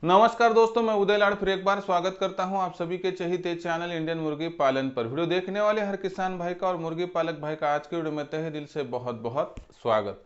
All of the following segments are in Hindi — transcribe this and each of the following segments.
नमस्कार दोस्तों, मैं उदय लाड़ फिर एक बार स्वागत करता हूं आप सभी के चहीते चैनल इंडियन मुर्गी पालन पर। वीडियो देखने वाले हर किसान भाई का और मुर्गी पालक भाई का आज के वीडियो में तहे दिल से बहुत बहुत स्वागत।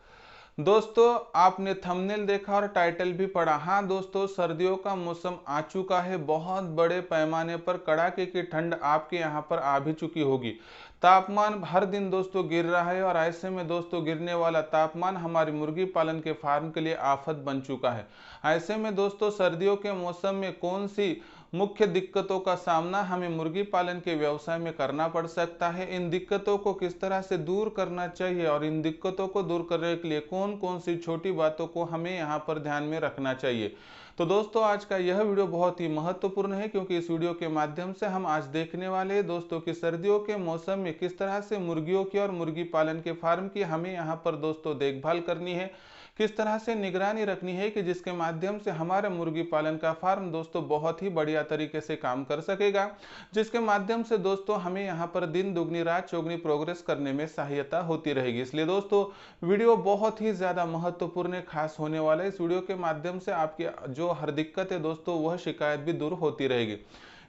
दोस्तों, आपने थंबनेल देखा और टाइटल भी पढ़ा। हाँ दोस्तों, सर्दियों का मौसम आ चुका है। बहुत बड़े पैमाने पर कड़ाके की ठंड आपके यहाँ पर आ भी चुकी होगी। तापमान हर दिन दोस्तों गिर रहा है और ऐसे में दोस्तों गिरने वाला तापमान हमारी मुर्गी पालन के फार्म के लिए आफत बन चुका है। ऐसे में दोस्तों सर्दियों के मौसम में कौन सी मुख्य दिक्कतों का सामना हमें मुर्गी पालन के व्यवसाय में करना पड़ सकता है, इन दिक्कतों को किस तरह से दूर करना चाहिए और इन दिक्कतों को दूर करने के लिए कौन कौन सी छोटी बातों को हमें यहाँ पर ध्यान में रखना चाहिए। तो दोस्तों आज का यह वीडियो बहुत ही महत्वपूर्ण है, क्योंकि इस वीडियो के माध्यम से हम आज देखने वाले हैं दोस्तों कि सर्दियों के मौसम में किस तरह से मुर्गियों की और मुर्गी पालन के फार्म की हमें यहाँ पर दोस्तों देखभाल करनी है, किस तरह से निगरानी रखनी है कि जिसके माध्यम से हमारा मुर्गी पालन का फार्म दोस्तों बहुत ही बढ़िया तरीके से काम कर सकेगा, जिसके माध्यम से दोस्तों हमें यहाँ पर दिन दुगनी रात चौगनी प्रोग्रेस करने में सहायता होती रहेगी। इसलिए दोस्तों वीडियो बहुत ही ज़्यादा महत्वपूर्ण खास होने वाला है। इस वीडियो के माध्यम से आपकी जो हर दिक्कत है दोस्तों वह शिकायत भी दूर होती रहेगी।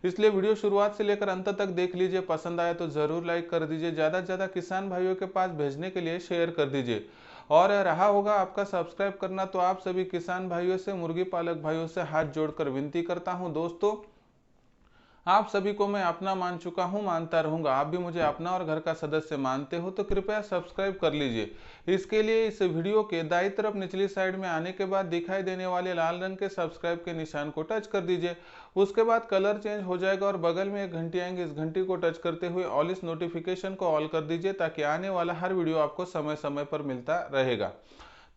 इसलिए वीडियो शुरुआत से लेकर अंत तक देख लीजिए। पसंद आए तो ज़रूर लाइक कर दीजिए, ज़्यादा से ज़्यादा किसान भाइयों के पास भेजने के लिए शेयर कर दीजिए। और रहा होगा आपका सब्सक्राइब करना, तो आप सभी किसान भाइयों से मुर्गी पालक भाइयों से हाथ जोड़कर विनती करता हूं दोस्तों, आप सभी को मैं अपना मान चुका हूं, मानता रहूंगा। आप भी मुझे अपना और घर का सदस्य मानते हो तो कृपया सब्सक्राइब कर लीजिए। इसके लिए इस वीडियो के दाईं तरफ निचली साइड में आने के बाद दिखाई देने वाले लाल रंग के सब्सक्राइब के निशान को टच कर दीजिए। उसके बाद कलर चेंज हो जाएगा और बगल में एक घंटी आएंगे, इस घंटी को टच करते हुए ऑल इस नोटिफिकेशन को ऑल कर दीजिए, ताकि आने वाला हर वीडियो आपको समय समय पर मिलता रहेगा।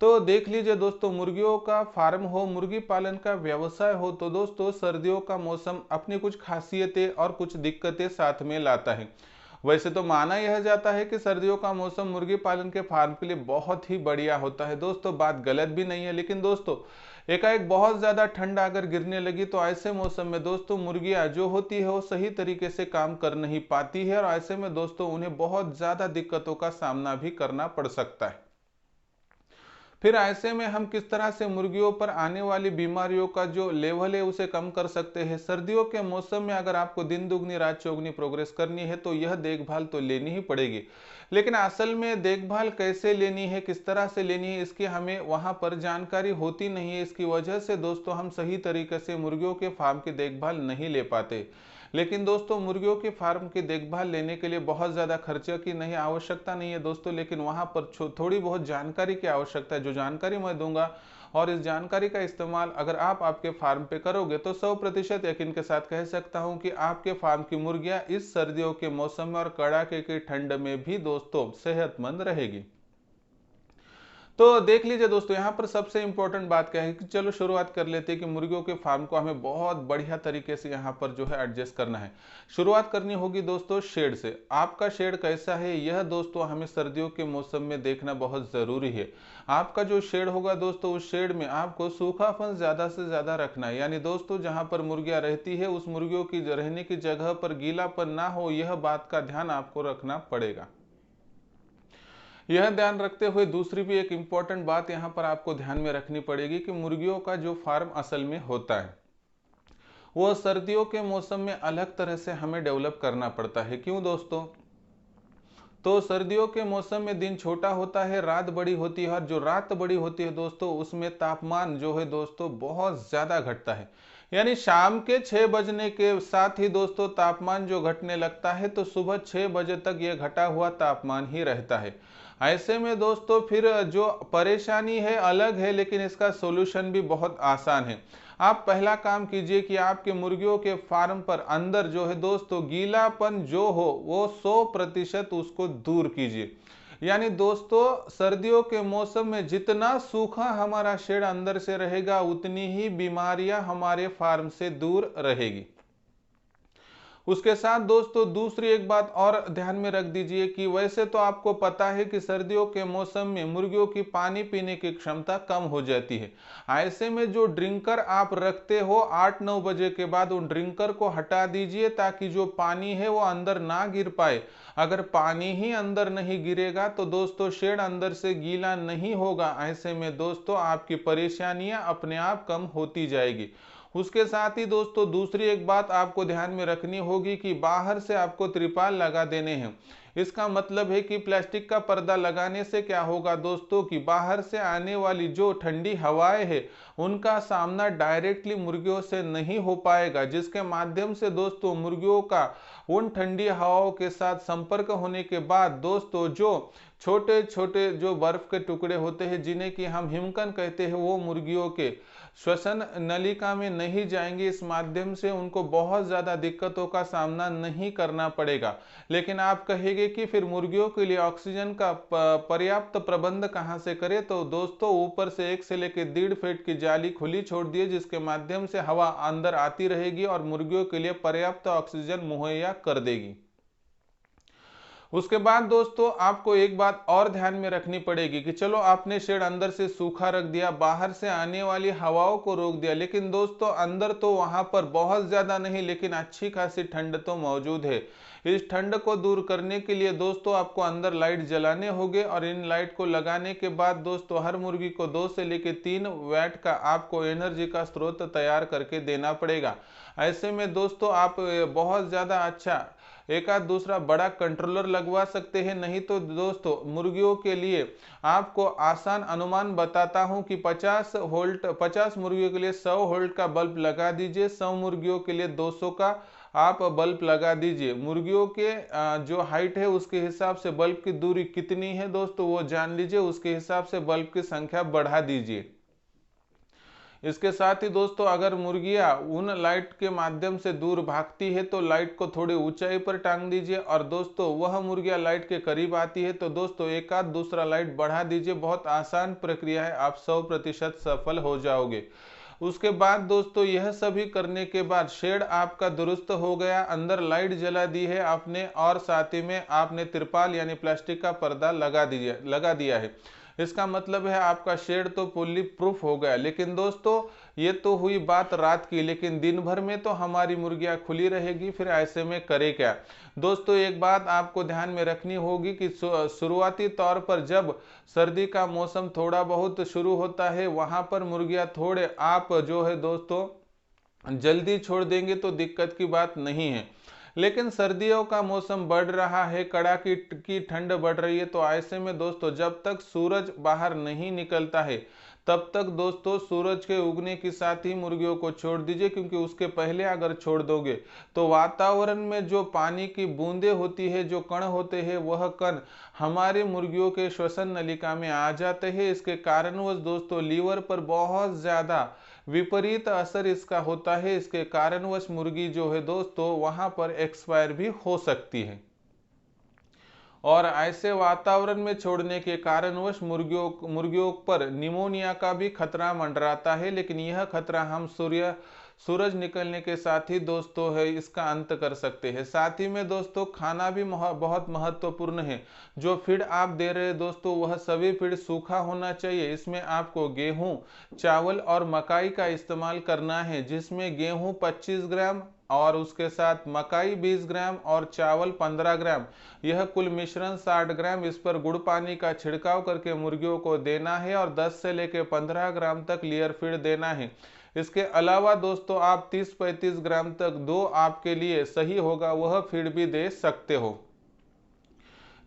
तो देख लीजिए दोस्तों, मुर्गियों का फार्म हो, मुर्गी पालन का व्यवसाय हो, तो दोस्तों सर्दियों का मौसम अपनी कुछ खासियतें और कुछ दिक्कतें साथ में लाता है। वैसे तो माना यह जाता है कि सर्दियों का मौसम मुर्गी पालन के फार्म के लिए बहुत ही बढ़िया होता है। दोस्तों बात गलत भी नहीं है, लेकिन दोस्तों एकाएक बहुत ज्यादा ठंड अगर गिरने लगी तो ऐसे मौसम में दोस्तों मुर्गियां जो होती है वो सही तरीके से काम कर नहीं पाती है और ऐसे में दोस्तों उन्हें बहुत ज्यादा दिक्कतों का सामना भी करना पड़ सकता है। फिर ऐसे में हम किस तरह से मुर्गियों पर आने वाली बीमारियों का जो लेवल है उसे कम कर सकते हैं। सर्दियों के मौसम में अगर आपको दिन दुगनी रात चौगनी प्रोग्रेस करनी है तो यह देखभाल तो लेनी ही पड़ेगी, लेकिन असल में देखभाल कैसे लेनी है, किस तरह से लेनी है, इसकी हमें वहां पर जानकारी होती नहीं है। इसकी वजह से दोस्तों हम सही तरीके से मुर्गियों के फार्म की देखभाल नहीं ले पाते। लेकिन दोस्तों मुर्गियों के फार्म की देखभाल लेने के लिए बहुत ज़्यादा खर्चे की नहीं आवश्यकता नहीं है दोस्तों, लेकिन वहाँ पर थोड़ी बहुत जानकारी की आवश्यकता है, जो जानकारी मैं दूंगा। और इस जानकारी का इस्तेमाल अगर आप आपके फार्म पे करोगे तो 100% यकीन के साथ कह सकता हूं कि आपके फार्म की मुर्गियां इस सर्दियों के मौसम में और कड़ाके की ठंड में भी दोस्तों सेहतमंद रहेगी। तो देख लीजिए दोस्तों, यहाँ पर सबसे इंपॉर्टेंट बात क्या है कि चलो शुरुआत कर लेते हैं कि मुर्गियों के फार्म को हमें बहुत बढ़िया तरीके से यहाँ पर जो है एडजस्ट करना है। शुरुआत करनी होगी दोस्तों शेड से। आपका शेड कैसा है यह दोस्तों हमें सर्दियों के मौसम में देखना बहुत ज़रूरी है। आपका जो शेड होगा दोस्तों उस शेड में आपको सूखापन ज़्यादा से ज़्यादा रखना है, यानी दोस्तों जहाँ पर मुर्गियाँ रहती है उस मुर्गियों की रहने की जगह पर गीलापन ना हो, यह बात का ध्यान आपको रखना पड़ेगा। यह ध्यान रखते हुए दूसरी भी एक इम्पॉर्टेंट बात यहाँ पर आपको ध्यान में रखनी पड़ेगी कि मुर्गियों का जो फार्म असल में होता है वो सर्दियों के मौसम में अलग तरह से हमें डेवलप करना पड़ता है। क्यों दोस्तों? तो सर्दियों के मौसम में दिन छोटा होता है, रात बड़ी होती है, और जो रात बड़ी होती है दोस्तों उसमें तापमान जो है दोस्तों बहुत ज्यादा घटता है। यानी शाम के 6 बजने के साथ ही दोस्तों तापमान जो घटने लगता है, तो सुबह 6 बजे तक यह घटा हुआ तापमान ही रहता है। ऐसे में दोस्तों फिर जो परेशानी है अलग है, लेकिन इसका सोल्यूशन भी बहुत आसान है। आप पहला काम कीजिए कि आपके मुर्गियों के फार्म पर अंदर जो है दोस्तों गीलापन जो हो वो 100% उसको दूर कीजिए। यानी दोस्तों सर्दियों के मौसम में जितना सूखा हमारा शेड अंदर से रहेगा उतनी ही बीमारियां हमारे फार्म से दूर रहेगी। उसके साथ दोस्तों दूसरी एक बात और ध्यान में रख दीजिए कि वैसे तो आपको पता है कि सर्दियों के मौसम में मुर्गियों की पानी पीने की क्षमता कम हो जाती है। ऐसे में जो ड्रिंकर आप रखते हो 8-9 बजे के बाद उन ड्रिंकर को हटा दीजिए, ताकि जो पानी है वो अंदर ना गिर पाए। अगर पानी ही अंदर नहीं गिरेगा तो दोस्तों शेड अंदर से गीला नहीं होगा। ऐसे में दोस्तों आपकी परेशानियां अपने आप कम होती जाएगी। उसके साथ ही दोस्तों दूसरी एक बात आपको ध्यान में रखनी होगी कि बाहर से आपको त्रिपाल लगा देने हैं। इसका मतलब है कि प्लास्टिक का पर्दा लगाने से क्या होगा दोस्तों कि बाहर से आने वाली जो ठंडी हवाएं है उनका सामना डायरेक्टली मुर्गियों से नहीं हो पाएगा, जिसके माध्यम से दोस्तों मुर्गियों का उन ठंडी हवाओं के साथ संपर्क होने के बाद दोस्तों जो छोटे छोटे जो बर्फ के टुकड़े होते हैं जिन्हें कि हम हिमकण कहते हैं वो मुर्गियों के श्वसन नलिका में नहीं जाएंगे। इस माध्यम से उनको बहुत ज़्यादा दिक्कतों का सामना नहीं करना पड़ेगा। लेकिन आप कहेंगे कि फिर मुर्गियों के लिए ऑक्सीजन का पर्याप्त प्रबंध कहाँ से करें, तो दोस्तों ऊपर से 1 से लेकर 1.5 फीट की जाली खुली छोड़ दिए, जिसके माध्यम से हवा अंदर आती रहेगी और मुर्गियों के लिए पर्याप्त ऑक्सीजन मुहैया कर देगी। उसके बाद दोस्तों आपको एक बात और ध्यान में रखनी पड़ेगी कि चलो आपने शेड अंदर से सूखा रख दिया, बाहर से आने वाली हवाओं को रोक दिया, लेकिन दोस्तों अंदर तो वहां पर बहुत ज्यादा नहीं लेकिन अच्छी खासी ठंड तो मौजूद है। इस ठंड को दूर करने के लिए दोस्तों आपको अंदर लाइट जलाने होंगे और इन लाइट को लगाने के बाद दोस्तों हर मुर्गी को 2 से लेकर 3 वैट का आपको एनर्जी का स्रोत तैयार करके देना पड़ेगा। ऐसे में दोस्तों आप बहुत ज्यादा अच्छा एक आध दूसरा बड़ा कंट्रोलर लगवा सकते हैं। नहीं तो दोस्तों मुर्गियों के लिए आपको आसान अनुमान बताता हूं कि 50 मुर्गियों के लिए 100 वोल्ट का बल्ब लगा दीजिए, 100 मुर्गियों के लिए 200 का आप बल्ब लगा दीजिए। मुर्गियों के जो हाइट है उसके हिसाब से बल्ब की दूरी कितनी है दोस्तों वो जान लीजिए, उसके हिसाब से बल्ब की संख्या बढ़ा दीजिए। इसके साथ ही दोस्तों अगर मुर्गियां उन लाइट के माध्यम से दूर भागती है तो लाइट को थोड़ी ऊंचाई पर टांग दीजिए, और दोस्तों वह मुर्गियां लाइट के करीब आती है तो दोस्तों एक आध दूसरा लाइट बढ़ा दीजिए। बहुत आसान प्रक्रिया है, आप 100% सफल हो जाओगे। उसके बाद दोस्तों यह सभी करने के बाद शेड आपका दुरुस्त हो गया, अंदर लाइट जला दी है आपने और साथ ही में आपने तिरपाल यानी प्लास्टिक का पर्दा लगा दिया है। इसका मतलब है आपका शेड तो फुल्ली प्रूफ हो गया। लेकिन दोस्तों ये तो हुई बात रात की, लेकिन दिन भर में तो हमारी मुर्गियां खुली रहेगी, फिर ऐसे में करे क्या दोस्तों। एक बात आपको ध्यान में रखनी होगी कि शुरुआती तौर पर जब सर्दी का मौसम थोड़ा बहुत शुरू होता है वहां पर मुर्गियां थोड़े आप जो है दोस्तों जल्दी छोड़ देंगे तो दिक्कत की बात नहीं है। लेकिन सर्दियों का मौसम बढ़ रहा है, कड़ाके की ठंड बढ़ रही है, तो ऐसे में दोस्तों जब तक सूरज बाहर नहीं निकलता है तब तक दोस्तों सूरज के उगने के साथ ही मुर्गियों को छोड़ दीजिए, क्योंकि उसके पहले अगर छोड़ दोगे तो वातावरण में जो पानी की बूंदें होती है, जो कण होते हैं, वह कण हमारे मुर्गियों के श्वसन नलिका में आ जाते हैं। इसके कारणवश दोस्तों लीवर पर बहुत ज्यादा विपरीत असर इसका होता है। इसके कारणवश मुर्गी जो है दोस्तों वहां पर एक्सपायर भी हो सकती है, और ऐसे वातावरण में छोड़ने के कारणवश मुर्गियों पर निमोनिया का भी खतरा मंडराता है। लेकिन यह खतरा हम सूरज निकलने के साथ ही दोस्तों है इसका अंत कर सकते हैं। साथ ही में दोस्तों खाना भी बहुत महत्वपूर्ण है। जो फीड आप दे रहे हैं दोस्तों वह सभी फीड सूखा होना चाहिए। इसमें आपको गेहूं, चावल और मकाई का इस्तेमाल करना है, जिसमें गेहूं 25 ग्राम और उसके साथ मकाई 20 ग्राम और चावल 15 ग्राम, यह कुल मिश्रण 60 ग्राम। इस पर गुड़ पानी का छिड़काव करके मुर्गियों को देना है और 10 से लेकर 15 ग्राम तक लेयर फीड देना है। इसके अलावा दोस्तों आप 30-35 ग्राम तक दो आपके लिए सही होगा वह फीड भी दे सकते हो।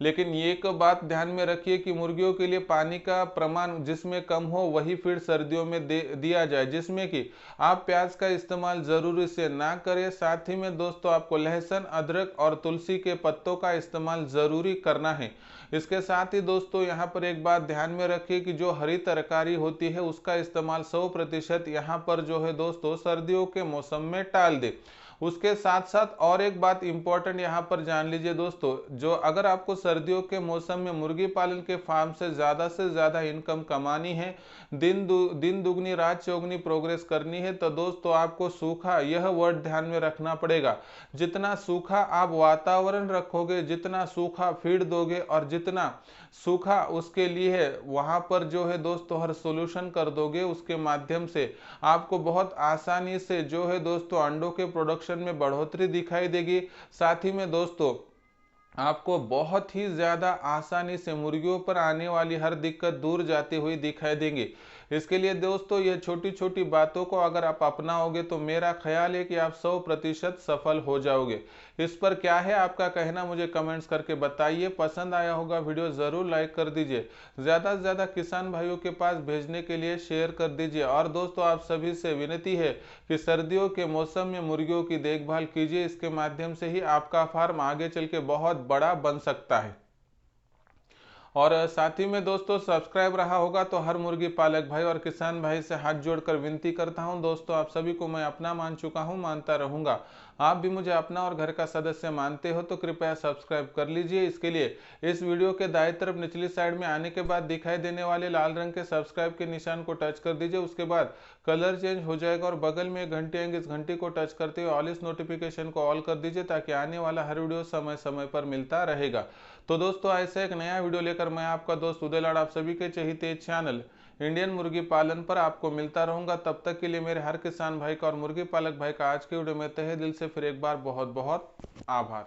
लेकिन ये एक बात ध्यान में रखिए कि मुर्गियों के लिए पानी का प्रमाण जिसमें कम हो वही फीड सर्दियों में दिया जाए, जिसमें कि आप प्याज का इस्तेमाल जरूरी से ना करें। साथ ही में दोस्तों आपको लहसुन, अदरक और तुलसी के पत्तों का इस्तेमाल जरूरी करना है। इसके साथ ही दोस्तों यहाँ पर एक बात ध्यान में रखिए कि जो हरी तरकारी होती है उसका इस्तेमाल 100% यहाँ पर जो है दोस्तों सर्दियों के मौसम में टाल दे। उसके साथ साथ और एक बात इंपॉर्टेंट यहाँ पर जान लीजिए दोस्तों, जो अगर आपको सर्दियों के मौसम में मुर्गी पालन के फार्म से ज़्यादा इनकम कमानी है, दिन दुगनी रात चौगनी प्रोग्रेस करनी है, तो दोस्तों आपको सूखा, यह वर्ड ध्यान में रखना पड़ेगा। जितना सूखा आप वातावरण रखोगे, जितना सूखा फीड दोगे और जितना सूखा उसके लिए वहां पर जो है दोस्तों हर सोल्यूशन कर दोगे, उसके माध्यम से आपको बहुत आसानी से जो है दोस्तों अंडों के प्रोडक्शन में बढ़ोतरी दिखाई देगी। साथ ही में दोस्तों आपको बहुत ही ज्यादा आसानी से मुर्गियों पर आने वाली हर दिक्कत दूर जाती हुई दिखाई देंगी। इसके लिए दोस्तों ये छोटी छोटी बातों को अगर आप अपनाओगे तो मेरा ख्याल है कि आप 100% सफल हो जाओगे। इस पर क्या है आपका कहना, मुझे कमेंट्स करके बताइए। पसंद आया होगा वीडियो ज़रूर लाइक कर दीजिए, ज़्यादा से ज़्यादा किसान भाइयों के पास भेजने के लिए शेयर कर दीजिए। और दोस्तों आप सभी से विनती है कि सर्दियों के मौसम में मुर्गियों की देखभाल कीजिए, इसके माध्यम से ही आपका फार्म आगे चल के बहुत बड़ा बन सकता है। और साथ ही में दोस्तों सब्सक्राइब रहा होगा तो हर मुर्गी पालक भाई और किसान भाई से हाथ जोड़कर विनती करता हूं दोस्तों, आप सभी को मैं अपना मान चुका हूं, मानता रहूंगा। आप भी मुझे अपना और घर का सदस्य मानते हो तो कृपया सब्सक्राइब कर लीजिए। इसके लिए इस वीडियो के दाएं तरफ निचली साइड में आने के बाद दिखाई देने वाले लाल रंग के सब्सक्राइब के निशान को टच कर दीजिए। उसके बाद कलर चेंज हो जाएगा और बगल में घंटी आएंगे, इस घंटी को टच करते हुए ऑल इस नोटिफिकेशन को ऑल कर दीजिए ताकि आने वाला हर वीडियो समय समय पर मिलता रहेगा। तो दोस्तों ऐसे एक नया वीडियो लेकर मैं आपका दोस्त उदय लाड आप सभी के चहीते चैनल इंडियन मुर्गी पालन पर आपको मिलता रहूंगा। तब तक के लिए मेरे हर किसान भाई का और मुर्गी पालक भाई का आज के वीडियो में तहे दिल से फिर एक बार बहुत बहुत आभार।